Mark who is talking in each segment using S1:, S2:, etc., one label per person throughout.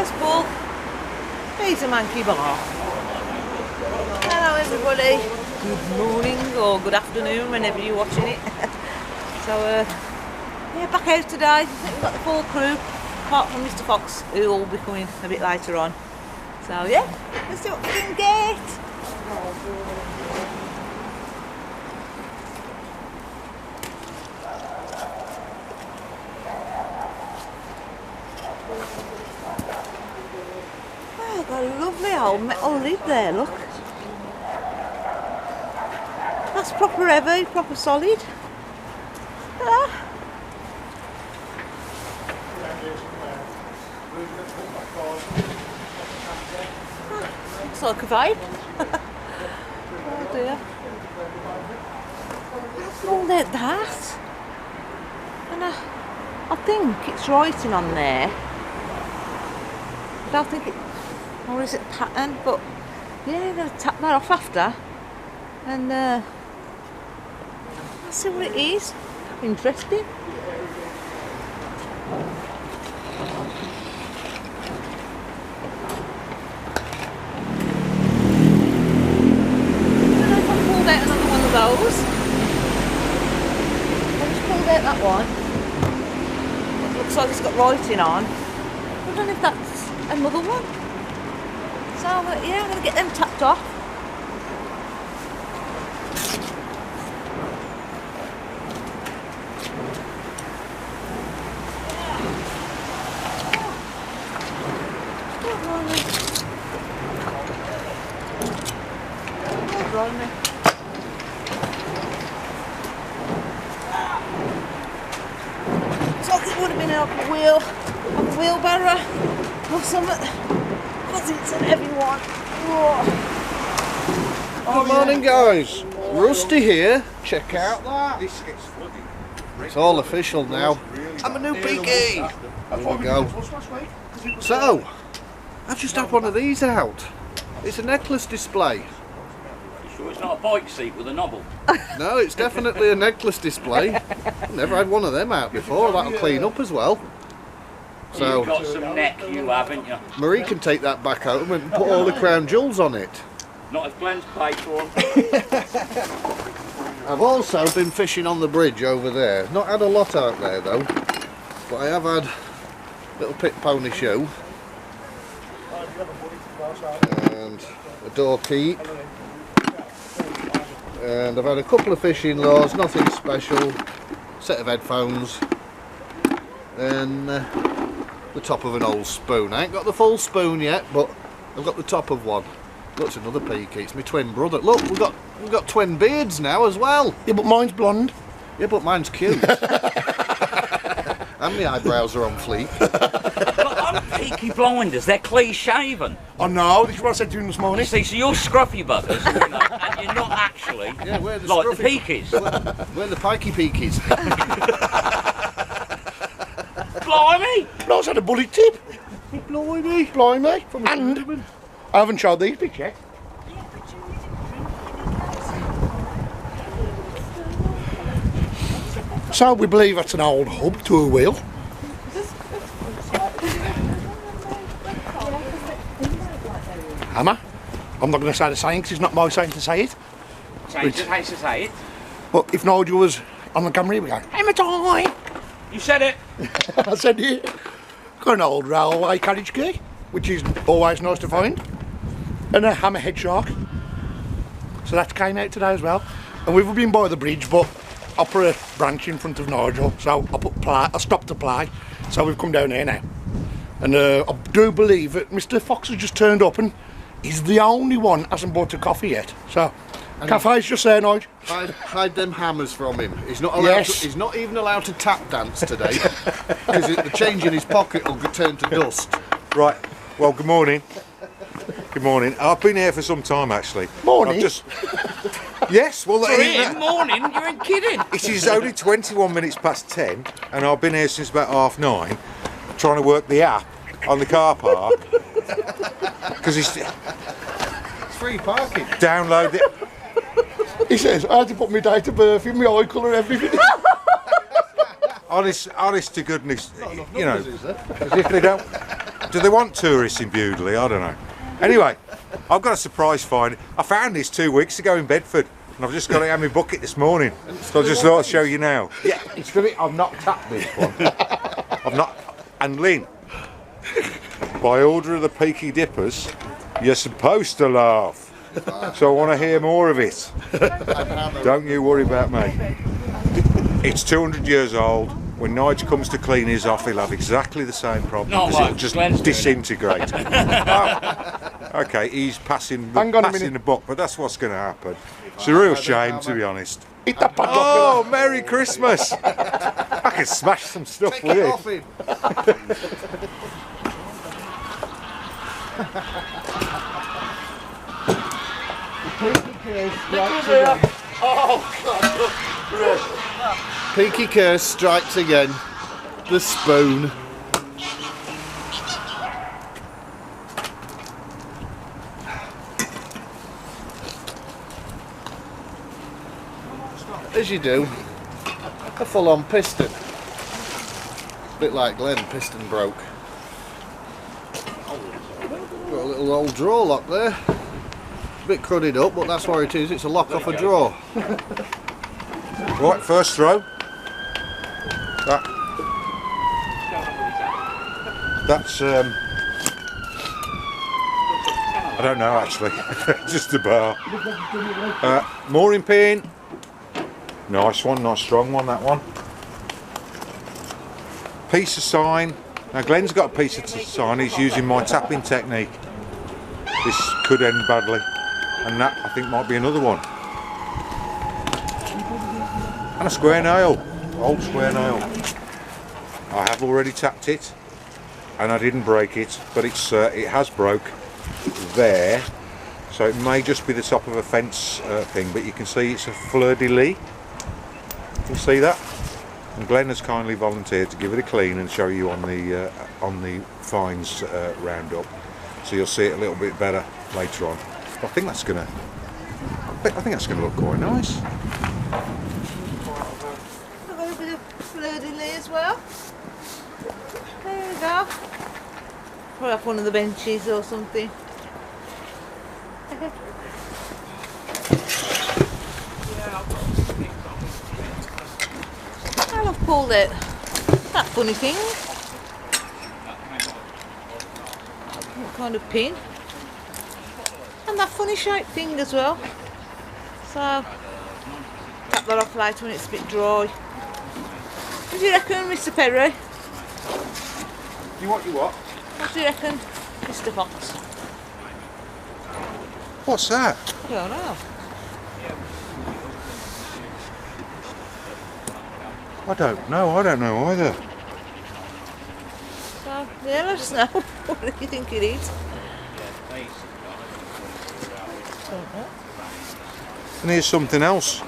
S1: There's Paul. He's a monkey bar. Hello everybody. Good morning or good afternoon whenever you're watching it. So yeah, back out today. I think we've got the full crew, apart from Mr. Fox, who will be coming a bit later on. So yeah, let's see what we can get. Oh, I've got a lovely old metal lid there, look. That's proper heavy, proper solid. Ah. Looks like a vibe. Oh dear. I've pulled out that. And I think it's writing on there. I don't think it, or is it pattern? But yeah, I'm going to tap that off after. And let's see what it is. Interesting. Those. I just pulled out that one. It looks like it's got writing on. I don't know if that's another one. So yeah, I'm going to get them tapped off. It would have been a wheelbarrow or something, because it's an heavy one.
S2: Good morning, guys. Rusty here. Check out that. It's all official now. I'm a new Peaky. There we go. So, I've just had one of these out. It's a necklace display.
S3: Sure it's not a bike seat with a knobble?
S2: No, it's definitely a necklace display. I've never had one of them out before. That'll clean up as well. So
S3: you've got some neck, you haven't you?
S2: Marie can take that back home and put all the crown jewels on it.
S3: Not if Glenn's paid for them.
S2: I've also been fishing on the bridge over there. Not had a lot out there though, but I have had a little pit pony shoe and a door keep. And I've had a couple of fishing lures, nothing special, set of headphones and the top of an old spoon. I ain't got the full spoon yet, but I've got the top of one. Look's another Peaky, it's my twin brother. Look, we've got twin beards now as well.
S4: Yeah, but mine's blonde.
S2: Yeah, but mine's cute. And my eyebrows are on fleek.
S3: But on Peaky blinders, they're clean shaven.
S4: Oh no, this is what I said to him this morning.
S3: You see, so you're scruffy buggers, you know, and you're not actually
S2: Yeah, we're the
S3: like
S2: scruffy,
S3: the Peakies.
S2: We're the pikey peakies.
S3: Blimey!
S4: No, I had a bullet tip.
S2: Blimey.
S4: Blimey.
S2: From a
S4: And
S2: gentleman.
S4: I haven't showed these bits yet. So we believe that's an old hub to a wheel. Hammer. I'm not going to say the saying because it's not my saying to say it.
S3: Change it, how to say it.
S4: But if Nigel was on the camera, we go, hammer time!
S3: You said it.
S4: I said it. Got an old railway carriage key, which is always nice to find. And a hammerhead shark. So that came out today as well. And we've been by the bridge, but I put a branch in front of Nigel, so I stopped to play. So we've come down here now. And I do believe that Mr. Fox has just turned up and he's the only one that hasn't bought a coffee yet. So, and cafe's just there, Nigel.
S2: Hide them hammers from him. He's not allowed.
S4: Yes.
S2: He's not even allowed to tap dance today because the change in his pocket will turn to dust.
S5: Right. Well, good morning. Good morning. I've been here for some time actually.
S4: Morning.
S5: I've just... Yes. Well,
S3: For him, morning. You ain't kidding.
S5: it is only 21 minutes past 10, and I've been here since about 9:30, trying to work the app on the car park because it's
S2: Free parking.
S5: download it.
S4: He says, I had to put my date of birth in, my eye colour, everything.
S5: Honest to goodness, you know,
S2: Is there?
S5: as if they don't. Do they want tourists in Bewdley? I don't know. Anyway, I've got a surprise find. I found this 2 weeks ago in Bedford, and I've just got it in my bucket this morning. So I just thought I'd show you now. Yeah, it's for me. I've not tapped this one. I've not. And Lynn, by order of the Peaky Dippers, you're supposed to laugh. So I want to hear more of it. Don't you worry about me. It's 200 years old. When Nigel comes to clean his off, he'll have exactly the same problem. Because it'll just disintegrate. Okay, he's passing the buck, but that's what's going to happen. It's a real shame, to be honest. Oh, Merry Christmas! I can smash some stuff with it.
S2: Peaky curse strikes again. The spoon. As you do, a full-on piston. A bit like Glenn, piston broke. Got a little old drawer lock there. A bit crudded up, but that's what it is. It's a lock off a drawer.
S5: Right, first throw. That's I don't know actually. Just a bar. Mooring pin. Nice one, nice strong one, that one. Piece of sign. Now Glenn's got a piece of sign, he's using my tapping technique. This could end badly. And that I think might be another one. And a square nail. Old square nail. I have already tapped it and I didn't break it, but it has broke there. So it may just be the top of a fence thing, but you can see it's a fleur-de-lis. You can see that, and Glenn has kindly volunteered to give it a clean and show you on the fines roundup, so you'll see it a little bit better later on. I think that's gonna look quite nice.
S1: I've got a bit of fleur-de-lis as well. There we go. Put up one of the benches or something. I've pulled it. That funny thing. What kind of pin? And that funny shaped thing as well. So tap that off later when it's a bit dry. What do you reckon, Mr. Perry?
S5: You what?
S1: What do you reckon, Mr. Fox?
S5: What's that?
S1: I don't know.
S5: I don't know either.
S1: So, yeah, let us know. What do you think it is? Don't know.
S5: And here's something else.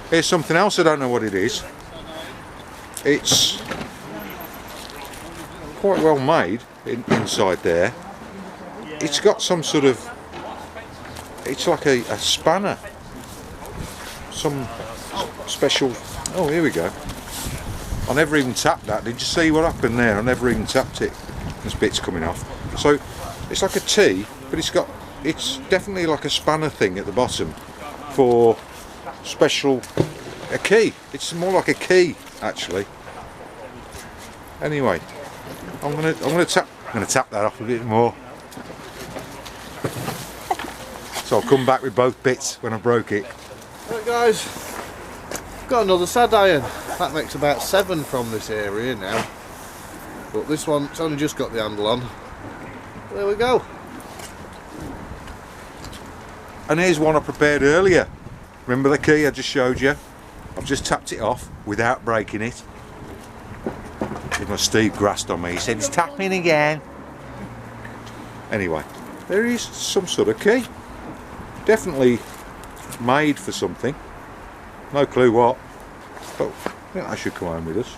S5: Here's something else, I don't know what it is. It's quite well made inside there. It's got some sort of, it's like a spanner. Some special, oh here we go. I never even tapped that. Did you see what happened there? I never even tapped it. This bit's coming off. So it's like a T, but it's definitely like a spanner thing at the bottom for a key. It's more like a key actually. Anyway, I'm gonna tap that off a bit more. So I'll come back with both bits when I broke it.
S2: Right guys, got another sad iron. That makes about 7 from this area now. But this one, it's only just got the handle on. There we go.
S5: And here's one I prepared earlier. Remember the key I just showed you? I've just tapped it off without breaking it. Even Steve grassed on me, he said it's tapping again. Anyway, there is some sort of key. Definitely made for something. No clue what. But I think I should come home with us,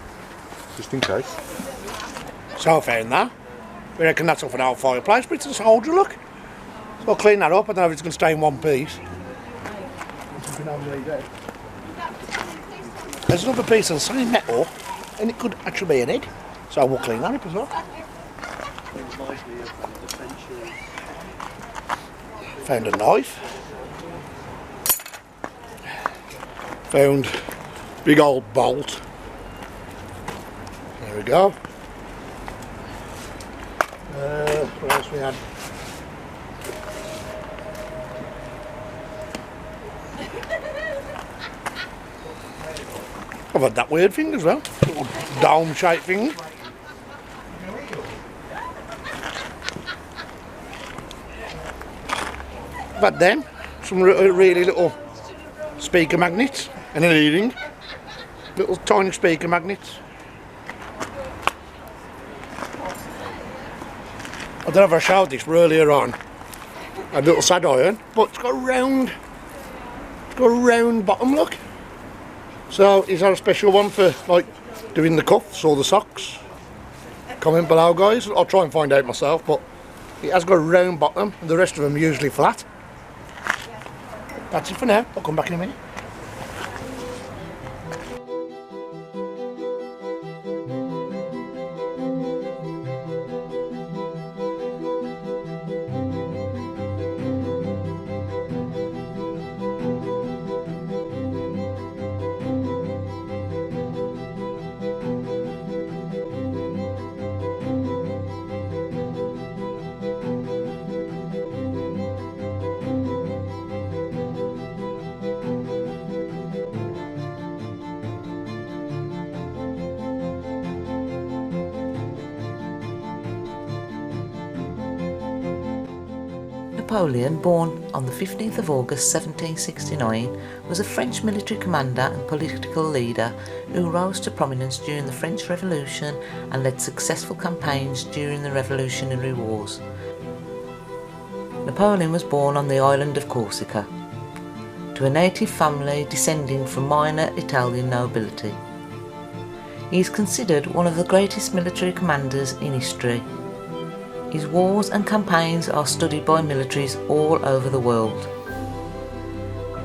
S5: just in case.
S4: So I found that. We reckon that's off an old fireplace, but it's a soldier look. So I'll clean that up. I don't know if it's going to stay in one piece. There's another piece of the same metal, and it could actually be an egg. So we'll clean that up as well. Found a knife. Found big old bolt. There we go. What else we had? I've had that weird thing as well. Little dome-shaped thing. I've had them. Some really little speaker magnets and an earring. Little tiny speaker magnets. I don't know if I showed this earlier on. A little sad iron, but it's got a round bottom, look. So is that a special one for like doing the cuffs or the socks? Comment below, guys. I'll try and find out myself, but it has got a round bottom and the rest of them are usually flat. That's it for now. I'll come back in a minute.
S1: Napoleon, born on the 15th of August 1769, was a French military commander and political leader who rose to prominence during the French Revolution and led successful campaigns during the Revolutionary Wars. Napoleon was born on the island of Corsica, to a native family descending from minor Italian nobility. He is considered one of the greatest military commanders in history. His wars and campaigns are studied by militaries all over the world.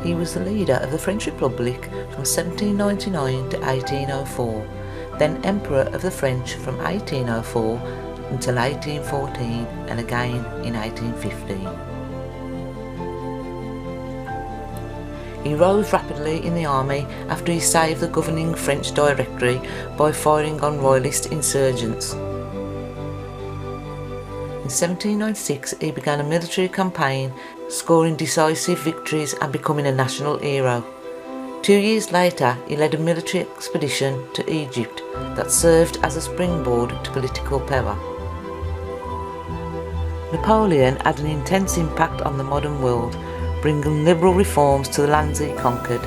S1: He was the leader of the French Republic from 1799 to 1804, then Emperor of the French from 1804 until 1814 and again in 1815. He rose rapidly in the army after he saved the governing French Directory by firing on royalist insurgents. In 1796 he began a military campaign, scoring decisive victories and becoming a national hero. 2 years later he led a military expedition to Egypt that served as a springboard to political power. Napoleon had an intense impact on the modern world, bringing liberal reforms to the lands he conquered.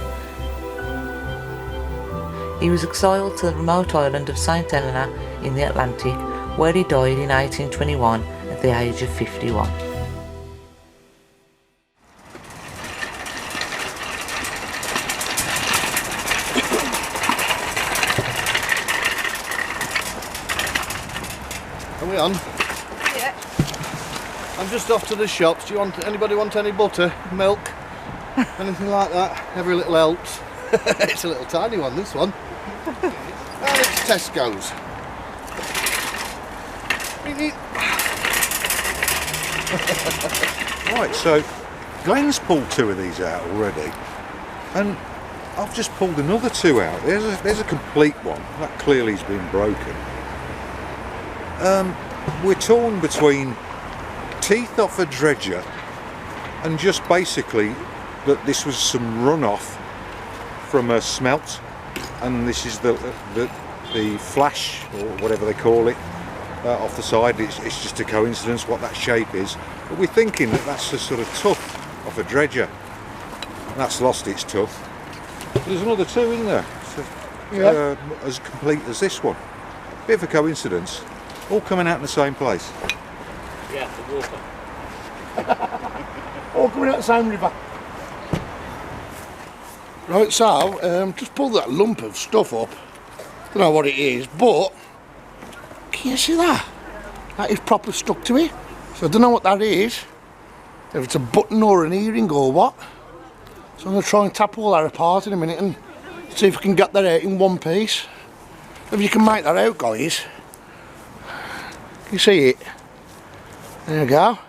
S1: He was exiled to the remote island of St Helena in the Atlantic, where he died in 1821 at the age of 51.
S2: Are we on?
S1: Yeah.
S2: I'm just off to the shops. Do you want anybody want any butter, milk, anything like that? Every little helps. It's a little tiny one, this one. And it's Tesco's.
S5: Right, so Glenn's pulled 2 of these out already, and I've just pulled another 2 out. There's a complete one. That clearly has been broken. We're torn between teeth off a dredger and just basically that this was some runoff from a smelt, and this is the flash or whatever they call it off the side. It's just a coincidence what that shape is, but we're thinking that that's a sort of tuft off a dredger, and that's lost its tuft. But there's another 2 in there, so, as complete as this one. Bit of a coincidence, all coming out in the same place.
S3: Yeah, the water.
S4: All coming out the same river. Right, so just pulled that lump of stuff up. Don't know what it is, but can you see that? That is proper stuck to it. So I don't know what that is. If it's a button or an earring or what. So I'm going to try and tap all that apart in a minute and see if I can get that out in one piece. If you can make that out, guys. Can you see it? There you go.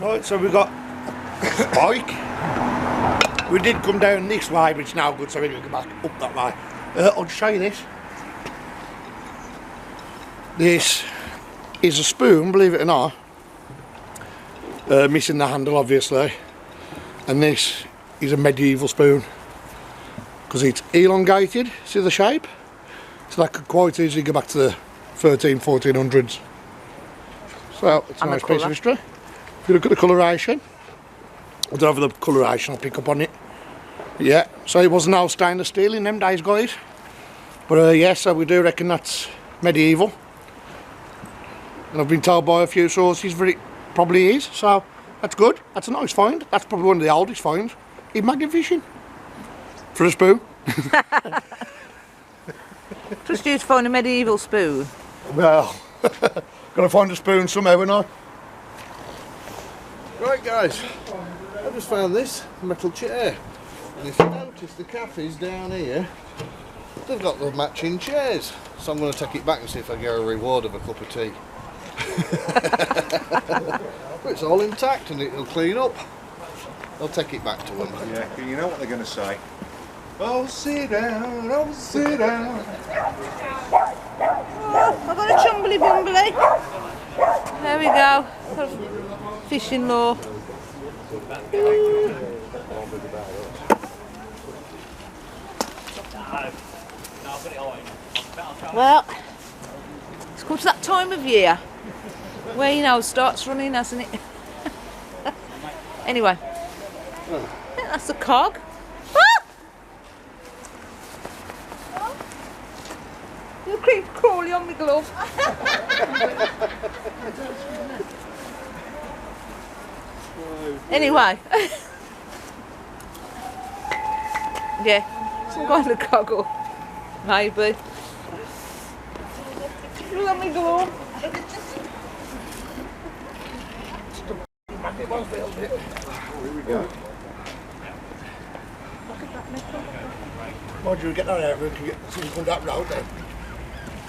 S4: Right, so we've got a bike. We did come down this way, but it's now good, so we're going to go back up that way. I'll just show you this. This is a spoon, believe it or not. Missing the handle, obviously. And this is a medieval spoon. Because it's elongated, see the shape? So that could quite easily go back to the 1400s. So it's a nice piece of history. If you look at the coloration, I don't know if the coloration I'll pick up on it. Yeah, so it wasn't all stainless steel in them days, guys. But yeah, so we do reckon that's medieval. And I've been told by a few sources that it probably is, so that's good. That's a nice find. That's probably one of the oldest finds in magnet fishing. For a spoon.
S1: Trust you to find a medieval spoon.
S4: Well, gotta find a spoon somewhere, we're not.
S2: Right guys, I just found this metal chair. And if you notice the cafes down here, they've got the matching chairs. So I'm going to take it back and see if I get a reward of a cup of tea. But it's all intact and it'll clean up. I'll take it back to them.
S5: Yeah, you know what they're going to say? Oh, sit down, oh, sit down.
S1: Oh, I've got a chumbly bumbly. There we go. Fishing lure. Well, it's come to that time of year where, you know, it starts running, hasn't it? Anyway, I think that's the cog. Ah! You creep crawly on my glove. Anyway. Yeah, some kind of goggle. Maybe. Look at me glove.
S5: Here we go.
S4: Mind you, get that out, we can see if we come that road then.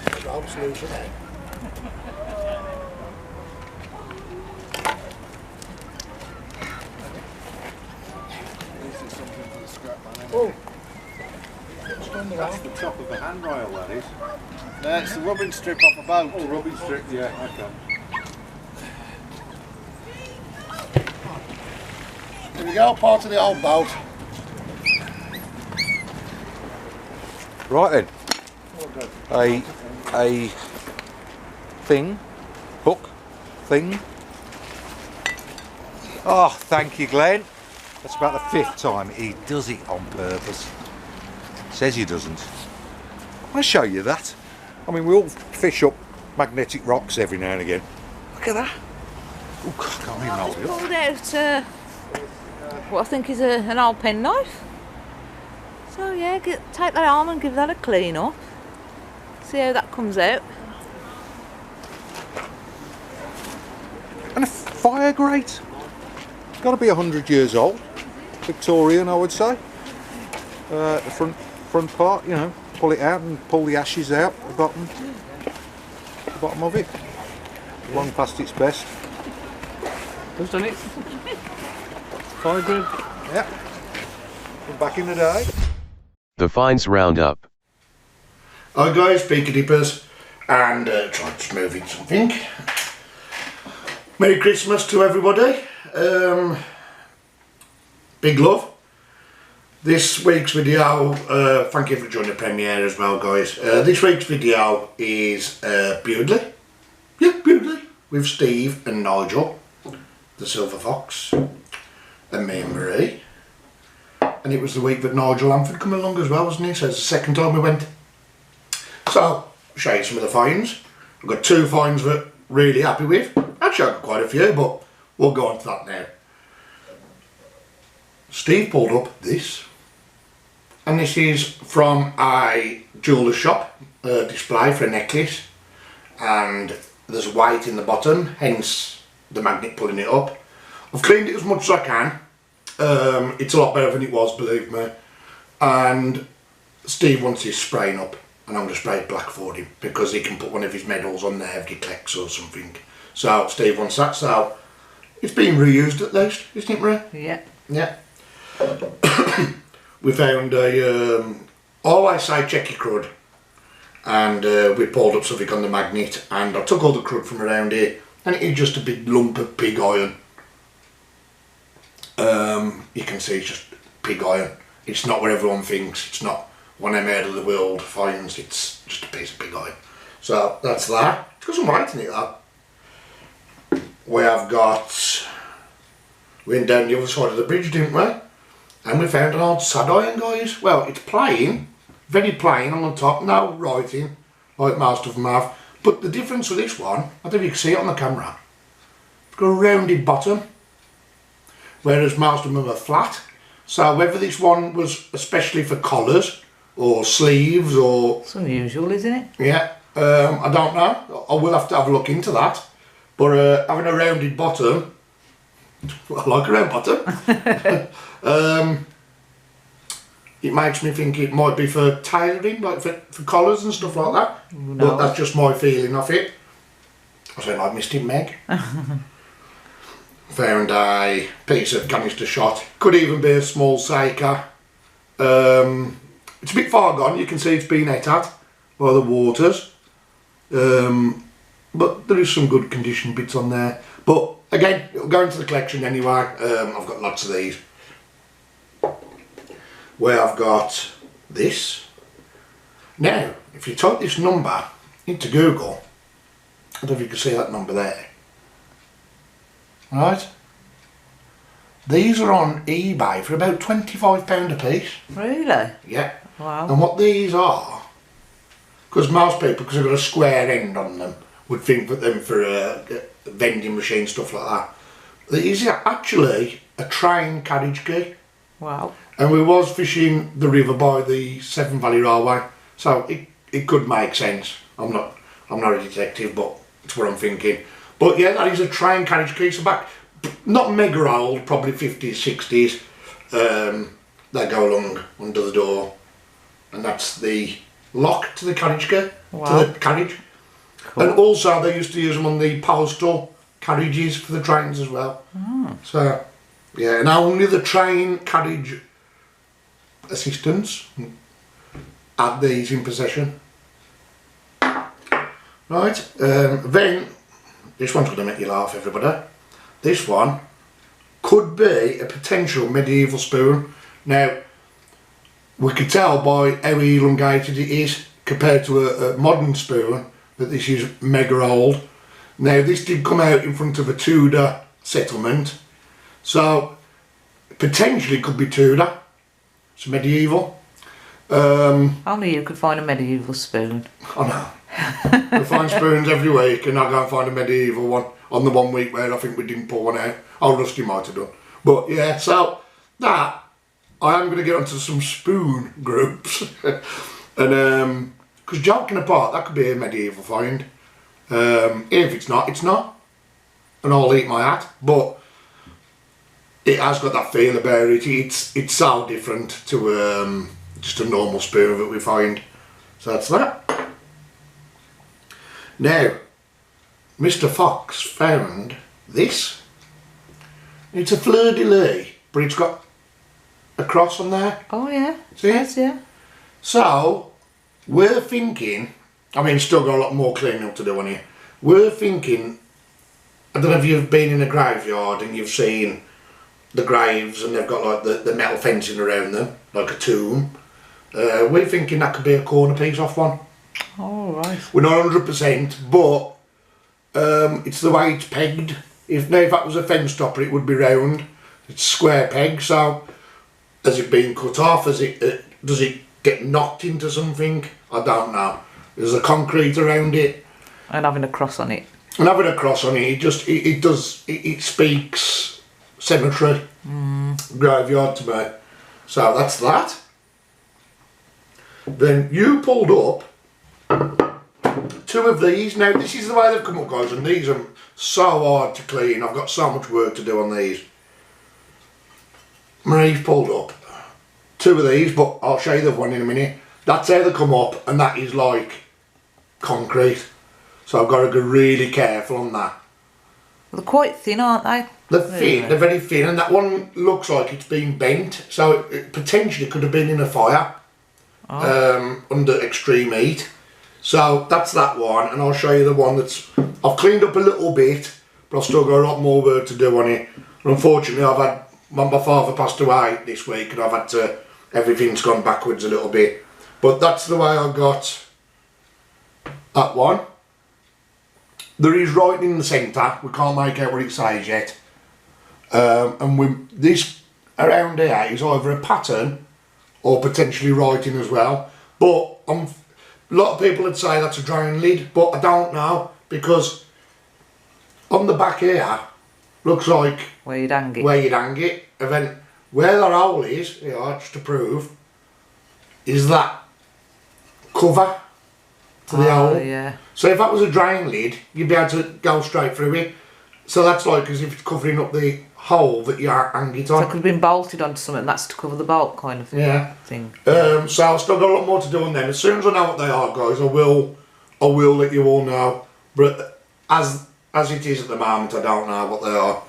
S4: The road's loose in there. Oh.
S5: That's the top of the handrail, that is.
S2: No, it's the rubbing strip off a boat.
S5: Oh, rubbing strip, yeah, okay.
S4: Here we go, part of the old boat.
S5: Right then. A thing, hook, thing. Oh, thank you, Glenn. That's about the 5th time he does it on purpose. Says he doesn't. I'll show you that. I mean, we all fish up magnetic rocks every now and again. Look at that. Oh, God, I can't even hold it up.
S1: Pulled out what I think is an old penknife. So yeah, take that arm and give that a clean up. See how that comes out.
S5: And a fire grate. It's got to be 100 years old. Victorian, I would say. The front part, you know, pull it out and pull the ashes out the bottom of it. Long past its best.
S3: Who's done it? Fire grid?
S5: Yeah. From back in the day.
S6: The Finds Roundup.
S4: Hi guys, Peaky Dippers, and trying to smooth it something. Merry Christmas to everybody. Big love. This week's video, thank you for joining the premiere as well, guys. This week's video is Bewdley. Yeah, Bewdley. With Steve and Nigel, the Silver Fox, and me and Marie. And it was the week that Nigel Lamford come along as well, wasn't he? So it's the second time we went. So, I'll show you some of the finds. I've got 2 finds that I'm really happy with. Actually, I've got quite a few, but we'll go on to that now. Steve pulled up this. And this is from a jeweller's shop, display for a necklace. And there's weight in the bottom, hence the magnet pulling it up. I've cleaned it as much as I can. It's a lot better than it was, believe me. And Steve wants his spraying up, and I'm going to spray it black for him because he can put one of his medals on there if he collects or something. So Steve wants that, so it's been reused at least, isn't it, Marie?
S1: Yeah.
S4: Yeah. We found a, I always say check your crud, and we pulled up something on the magnet, and I took all the crud from around here, and it is just a big lump of pig iron. You can see it's just pig iron. It's not what everyone thinks. It's not one of them out of the world finds. It's just a piece of pig iron. So that's that. It's got some weight in it though. We have got, we went down the other side of the bridge, didn't we? And we found an old sad iron, guys. Well, it's plain, very plain on the top, no writing, like most of them have. But the difference with this one, I don't know if you can see it on the camera, it's got a rounded bottom, whereas most of them are flat. So whether this one was especially for collars or sleeves or...
S1: It's unusual, isn't it?
S4: Yeah, I don't know. I will have to have a look into that. But having a rounded bottom, I like a round bottom. It makes me think it might be for tailoring, like for collars and stuff like that. No. But that's just my feeling of it. I sound like Mr. Meg. Found a piece of canister shot. Could even be a small Seika. It's a bit far gone. You can see it's been ate at by the waters. But there is some good condition bits on there. But again, it'll go into the collection anyway. I've got lots of these. Where I've got this. Now, if you type this number into Google, I don't know if you can see that number there. Right? These are on eBay for about £25 a piece.
S1: Really?
S4: Yeah.
S1: Wow.
S4: And what these are, because most people, because they've got a square end on them, would think that them for a vending machine, stuff like that. These are actually a train carriage key.
S1: Wow.
S4: And we was fishing the river by the Severn Valley Railway, so it could make sense. I'm not a detective, but it's what I'm thinking. But yeah, that is a train carriage key. So back, not mega old, probably 50s, 60s. They go along under the door, and that's the lock to the carriage key,
S1: wow.
S4: to the carriage.
S1: Cool.
S4: And also they used to use them on the postal carriages for the trains as well.
S1: Mm. So
S4: yeah, and only the train carriage assistants had these in possession. Right, then this one's going to make you laugh, everybody. This one could be a potential medieval spoon. Now, we could tell by how elongated it is compared to a modern spoon that this is mega old. Now, this did come out in front of a Tudor settlement, so potentially could be Tudor. It's medieval.
S1: only you could find a medieval spoon.
S4: I know. We find spoons every week, and I go and find a medieval one on the 1 week where I think we didn't pull one out. Oh, Rusty might have done. But yeah, so that, I am going to get onto some spoon groups. And, because joking apart, that could be a medieval find. If it's not, it's not. And I'll eat my hat. But it has got that feel about it. It's so different to just a normal spoon that we find. So that's that. Now, Mr. Fox found this. It's a fleur-de-lis, but it's got a cross on there.
S1: Oh yeah,
S4: See?
S1: Yes, yeah.
S4: So, we're thinking, I mean, still got a lot more cleaning up to do on here. We're thinking, I don't know if you've been in a graveyard and you've seen the graves and they've got like the metal fencing around them, like a tomb. We're thinking that could be a corner piece off one.
S1: All right.
S4: We're not 100%, but it's the way it's pegged. If that was a fence topper, it would be round. It's square peg, so has it been cut off? Does it get knocked into something? I don't know. There's a concrete around it.
S1: And having a cross on it.
S4: And having a cross on it, it speaks cemetery, graveyard to me. So that's that. Then you pulled up two of these. Now this is the way they've come up, guys, and these are so hard to clean. I've got so much work to do on these. Marie's pulled up two of these, but I'll show you the one in a minute. That's how they come up, and that is like concrete. So I've got to go really careful on that.
S1: They're quite thin, aren't they?
S4: They're thin, they're very thin, and that one looks like it's been bent, so it potentially could have been in a fire under extreme heat. So that's that one, and I'll show you the one that's I've cleaned up a little bit, but I've still got a lot more work to do on it. And unfortunately, I've had my father passed away this week, and I've had to everything's gone backwards a little bit. But that's the way I got that one. There is writing in the centre. We can't make out what it says yet. And this around here is either a pattern or potentially writing as well. But a lot of people would say that's a drain lid, but I don't know, because on the back here looks like
S1: where you'd hang it.
S4: Where you'd hang it. And then where the hole is, here, just to prove, is that cover to the hole.
S1: Yeah.
S4: So if that was a drain lid, you'd be able to go straight through it. So that's like as if it's covering up the hole that you hang it on.
S1: So it could have been bolted onto something, that's to cover the bolt kind of thing.
S4: Yeah.
S1: Thing.
S4: So I've still got a lot more to do on them. As soon as I know what they are, guys, I will let you all know. But as it is at the moment, I don't know what they are.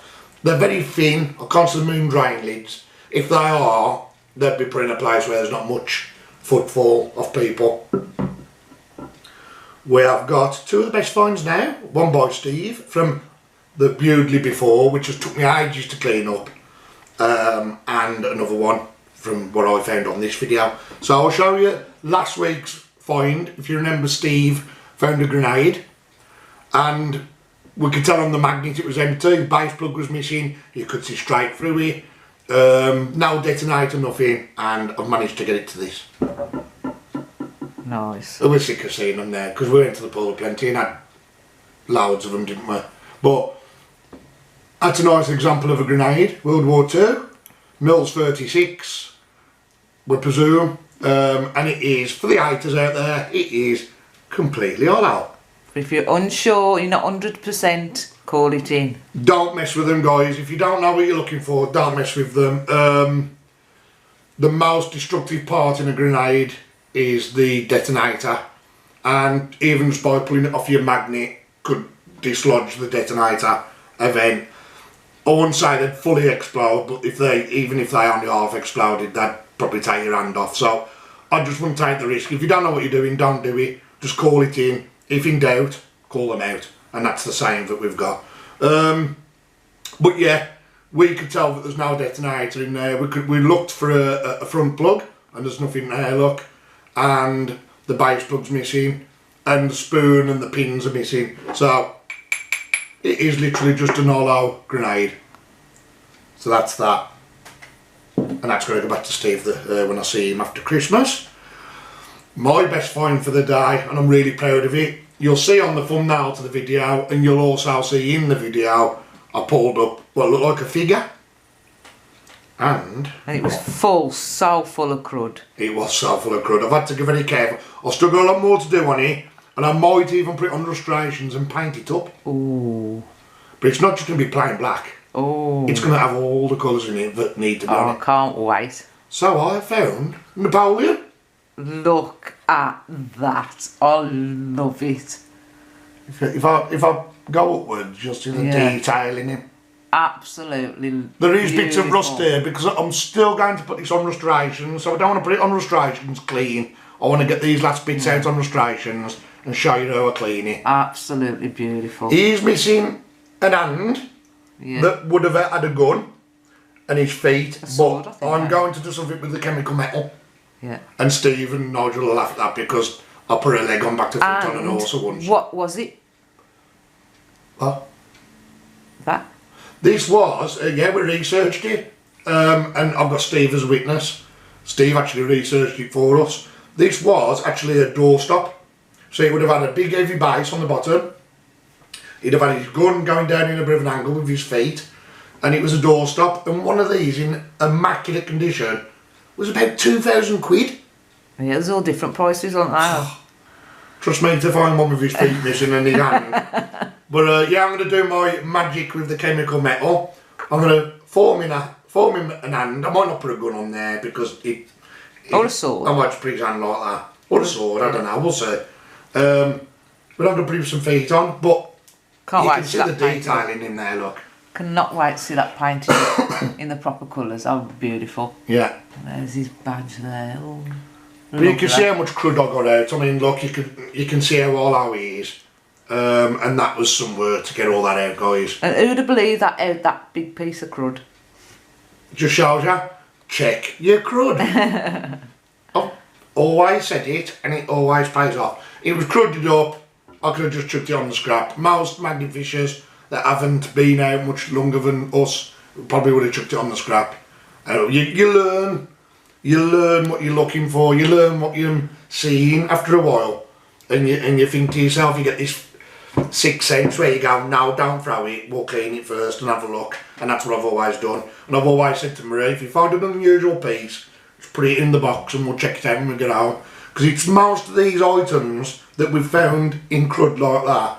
S4: They're very thin. I can't see the moon drain lids. If they are, they'd be put in a place where there's not much footfall of people. We have got two of the best finds now. One by Steve from the Bewdley before, which just took me ages to clean up, and another one from what I found on this video. So I'll show you last week's find. If you remember, Steve found a grenade, and we could tell on the magnet it was empty, the base plug was missing, you could see straight through it, no detonator, nothing, and I've managed to get it to this.
S1: Nice.
S4: We're sick of seeing them there, because we went to the pool plenty and had loads of them, didn't we? But that's a nice example of a grenade. World War II, Mills 36, we presume, and it is, for the haters out there, it is completely all out.
S1: If you're unsure, you're not 100%, call it in.
S4: Don't mess with them, guys. If you don't know what you're looking for, don't mess with them. The most destructive part in a grenade is the detonator, and even just by pulling it off your magnet could dislodge the detonator event. I wouldn't say they'd fully explode, but even if they only half exploded, they'd probably take your hand off. So I just wouldn't take the risk. If you don't know what you're doing, don't do it. Just call it in. If in doubt, call them out, and that's the same that we've got. But yeah, we could tell that there's no detonator in there. We looked for a front plug, and there's nothing there, look. And the base plug's missing, and the spoon and the pins are missing. So it is literally just an hollow grenade. So that's that. And that's going to go back to Steve when I see him after Christmas. My best find for the day, and I'm really proud of it. You'll see on the thumbnail to the video, and you'll also see in the video, I pulled up what looked like a figure. And
S1: it was full, so full of crud.
S4: It was so full of crud. I've had to get very careful. I've still got a lot more to do on it, and I might even put it on illustrations and paint it up.
S1: Ooh.
S4: But it's not just going to be plain black.
S1: Ooh.
S4: It's going to have all the colours in it that need to be on it.
S1: I can't wait.
S4: So I found Napoleon.
S1: Look at that. I love it.
S4: If I go upwards, you'll see the detail in it.
S1: Absolutely.
S4: There is bits of rust here because I'm still going to put this on illustrations, so I don't want to put it on illustrations clean. I want to get these last bits out on illustrations and show you how I clean it.
S1: Absolutely beautiful.
S4: He's missing an hand that would have had a gun and his feet,
S1: sword,
S4: but I'm going to do something with the chemical metal.
S1: Yeah.
S4: And Steve and Nigel will laugh at that because I put a leg on back to front on an horse once.
S1: What was it?
S4: What?
S1: That?
S4: This was, we researched it, and I've got Steve as a witness. Steve actually researched it for us. This was actually a doorstop. So he would have had a big heavy base on the bottom. He'd have had his gun going down in a bit of an angle with his feet, and it was a doorstop, and one of these in immaculate condition was about 2,000 quid.
S1: Yeah, there's all different prices, aren't there?
S4: Trust me to find one with his feet missing and his hand. But yeah, I'm going to do my magic with the chemical metal. I'm going to form him an hand. I might not put a gun on there because
S1: or a sword.
S4: I might just put his hand like that. Or a sword, I don't know, we'll see. But I'm going to put some feet on. But
S1: Can't
S4: You
S1: wait
S4: can
S1: to
S4: see
S1: see
S4: the
S1: that painting.
S4: detail in there, look.
S1: Cannot wait to see that painting in the proper colours. Oh, beautiful.
S4: Yeah.
S1: There's his badge there. Oh,
S4: But you can
S1: lovely.
S4: see how much crud I got out. I mean, look, you can see how he is. And that was some work to get all that out, guys.
S1: And who'd have believed that out that big piece of crud?
S4: Just shows you, check your crud. I've always said it, and it always pays off. It was crudded up, I could have just chucked it on the scrap. Most magnet fishers that haven't been out much longer than us probably would have chucked it on the scrap. You learn what you're looking for, you learn what you're seeing after a while, and you think to yourself, you get this sixth sense where you go, no, don't throw it, we'll clean it first and have a look. And that's what I've always done. And I've always said to Marie, if you find an unusual piece, just put it in the box and we'll check it out when we get home. Because it's most of these items that we've found in crud like that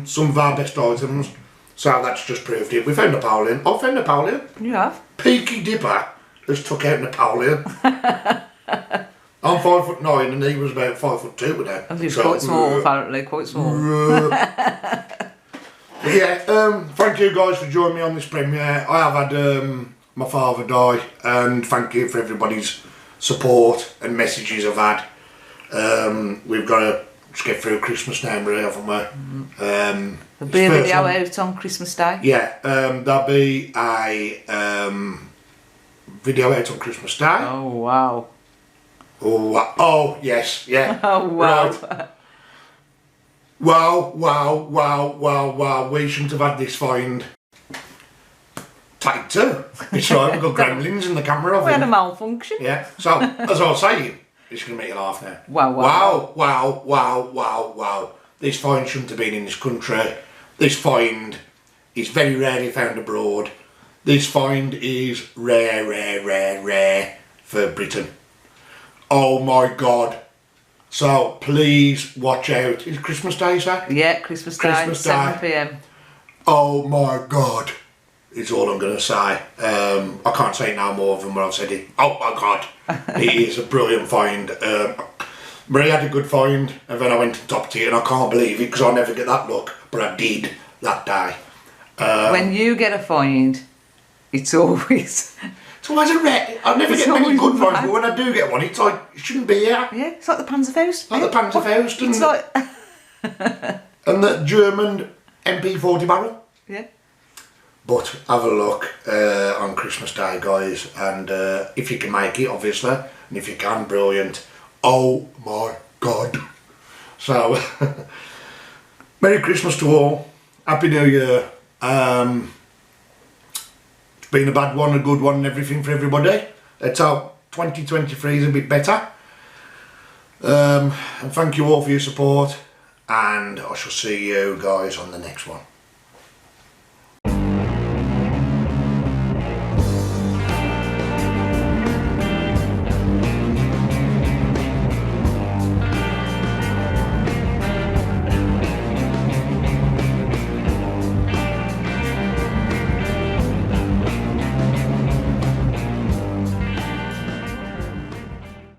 S4: some of our best items. So that's just proved it. We found Napoleon. I found Napoleon.
S1: You have?
S4: Peaky Dipper has took out Napoleon. I'm 5'9" and he was about 5'2" with that.
S1: And he was quite small, apparently, quite small.
S4: Yeah, thank you guys for joining me on this premiere. I have had my father die, and thank you for everybody's support and messages I've had. We've got to just get through Christmas now, Marie, haven't we?
S1: There'll be a video out on Christmas Day.
S4: Yeah, there'll be a video out on Christmas Day.
S1: Oh, wow.
S4: Oh, yes, yeah.
S1: Oh, wow.
S4: Right. Wow, we shouldn't have had this find. Take two. It's right, we've got gremlins in the camera.
S1: We had a malfunction.
S4: Yeah, so, as I was saying, it's going to make you laugh now. Wow. This find shouldn't have been in this country. This find is very rarely found abroad. This find is rare for Britain. Oh my God. So please watch out. Is it Christmas Day, sir?
S1: Yeah, Christmas Day,
S4: Christmas
S1: 7
S4: Day.
S1: PM.
S4: Oh my God. Is all I'm going to say. I can't say no more than what I've said it. Oh my God. It is a brilliant find. Marie had a good find, and then I went and topped it, and I can't believe it because I never get that luck, but I did that day.
S1: When you get a find, it's always...
S4: It's always a rare. I never
S1: It's
S4: get many
S1: always
S4: good finds,
S1: mad.
S4: but when I do get one, it's like, it shouldn't be here.
S1: Yeah, it's like the Panzerfaust.
S4: Like the Panzerfaust.
S1: It's like...
S4: And the German MP40 barrel.
S1: Yeah.
S4: But have a look on Christmas Day, guys, and if you can make it, obviously, and if you can, brilliant. Oh my God. So, Merry Christmas to all. Happy New Year. It's been a bad one, a good one, and everything for everybody. Let's hope 2023 is a bit better. And thank you all for your support, and I shall see you guys on the next one.